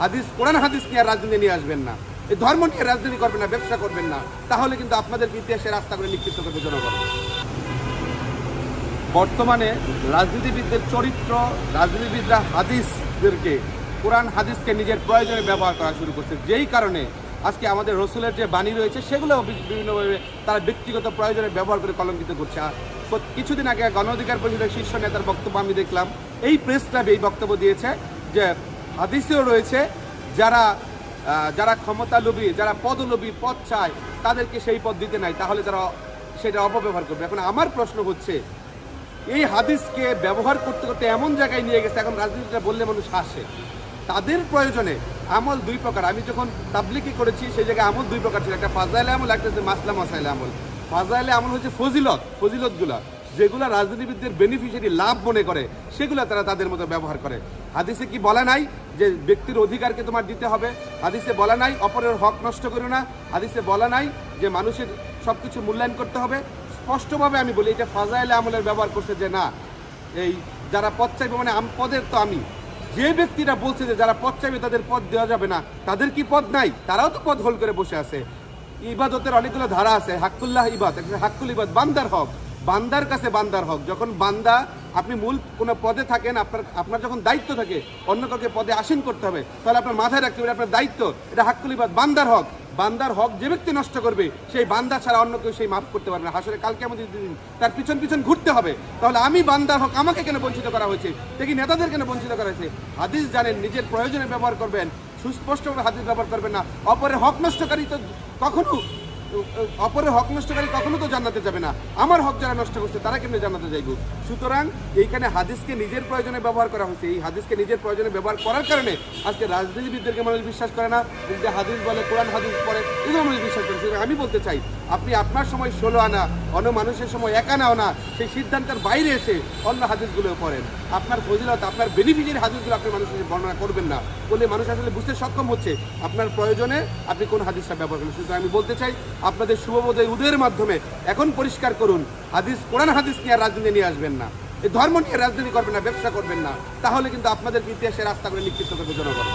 হাদিস কোরআন হাদিস নিয়ে রাজনীতি নিয়ে আসবেন না, এই ধর্ম নিয়ে রাজনীতি করবেন না, ব্যবসা করবেন না, তাহলে কিন্তু আপনাদের ইতিহাসে রাস্তা করে নিক্ষিপ্ত করবে জনগণ। বর্তমানে রাজনীতিবিদদের চরিত্র, রাজনীতিবিদরা হাদিসদেরকে, কোরআন হাদিসকে নিজের প্রয়োজনে ব্যবহার করা শুরু করছে, যেই কারণে আজকে আমাদের রসুলের যে বাণী রয়েছে সেগুলো বিভিন্নভাবে তারা ব্যক্তিগত প্রয়োজনে ব্যবহার করে কলঙ্কিত করছে। কিছুদিন আগে গণ অধিকার পরিষদের শীর্ষ নেতার বক্তব্য আমি দেখলাম, এই প্রেস ক্লাবে এই বক্তব্য দিয়েছে যে হাদিসেও রয়েছে যারা যারা ক্ষমতা লোভী, যারা পদলোভী, পদ চায়, তাদেরকে সেই পদ দিতে নাই, তাহলে তারা সেটা অপব্যবহার করবে। এখন আমার প্রশ্ন হচ্ছে, এই হাদিসকে ব্যবহার করতে করতে এমন জায়গায় নিয়ে গেছে, এখন রাজনীতিটা বললে মানুষ হাসে। তাদের প্রয়োজনে আমল দুই প্রকার। আমি যখন তাবলিগি করেছি সেই জায়গায় আমল দুই প্রকার ছিল, একটা ফাজাইলে আমল, একটা হচ্ছে মাসলা মাসাইলে আমল। ফাজাইলে আমল হচ্ছে ফজিলতগুলা, যেগুলো রাজনীতিবিদদের বেনিফিশিয়ারি লাভ মনে করে, সেগুলো তারা তাদের মতো ব্যবহার করে। হাদিসে কি বলা নাই যে ব্যক্তির অধিকারকে তোমার দিতে হবে? হাদিসে বলা নাই অপরের হক নষ্ট করো না? হাদিসে বলা নাই যে মানুষের সব কিছু মূল্যায়ন করতে হবে? স্পষ্টভাবে আমি বলি, এটা ফাজাইলে আমলের ব্যবহার করছে যে না, এই যারা পদ চাইবে, মানে পদের তো আমি, যে ব্যক্তিরা বলছে যে যারা পদ চাইবে তাদের পদ দেওয়া যাবে না, তাদের কি পদ নাই? তারাও তো পদ হোল্ড করে বসে আছে। ইবাদতের অনেকগুলো ধারা আছে, হাক্কুল্লাহ ইবাদ, হাক্কুল ইবাদ, বান্দার হক, বান্দার কাছে বান্দার হক। যখন বান্দা, আপনি মূল কোনো পদে থাকেন, আপনার যখন দায়িত্ব থাকে অন্য কাউকে পদে আসীন করতে হবে, তাহলে আপনার মাথায় রাখতে হবে আপনার দায়িত্ব, এটা হাক্কুল ইবাদ, বান্দার হক। বান্দার হক যে ব্যক্তি নষ্ট করবে, সেই বান্দা ছাড়া অন্য কেউ সেই মাফ করতে পারবে না। হাসরে কালকে আমাদের দিন তার পিছন পিছন ঘুরতে হবে। তাহলে আমি বান্দার হক, আমাকে কেন বঞ্চিত করা হয়েছে? দেখি নেতাদের কেন বঞ্চিত করা হয়েছে? হাদিস জানেন, নিজের প্রয়োজনে ব্যবহার করবেন, সুস্পষ্টভাবে হাদিস ব্যবহার করবেন না। অপরের হক নষ্টকারী তো কখনো তো জান্নাতে যাবে না। আমার হক যারা নষ্ট করছে তারা কেমনি জান্নাতে যাইব? সুতরাং এইখানে হাদিসকে নিজের প্রয়োজনে ব্যবহার করা হচ্ছে। এই হাদিসকে নিজের প্রয়োজনে ব্যবহার করার কারণে আজকে রাজনীতিবিদদেরকে মানুষ বিশ্বাস করে না, যে হাদিস বলে, কোরআন হাদিস পড়ে, এগুলো মানুষ বিশ্বাস করে। আমি বলতে চাই, আপনি আপনার সময় 16 আনা, অন্য মানুষের সময় 1 আনাও না, সেই সিদ্ধান্তের বাইরে এসে অন্য হাদিসগুলো পড়েন। আপনার ফজিলত, আপনার বেনিফিটের হাদিসগুলো আপনি মানুষের বর্ণনা করবেন না, বলে মানুষ আসলে বুঝতে সক্ষম হচ্ছে আপনার প্রয়োজনে আপনি কোন হাদিসটা ব্যবহার করেন। সুতরাং আমি বলতে চাই, আপনাদের শুভবোধের উদয়ের মাধ্যমে এখন পরিষ্কার করুন, হাদিস কোরআন হাদিস নিয়ে রাজনীতি নিয়ে আসবেন না, এই ধর্ম নিয়ে রাজনীতি করবেন না, ব্যবসা করবেন না, তাহলে কিন্তু আপনাদের ইতিহাসে রাস্তা করে নিক্ষিপ্ত করবে জনগণ।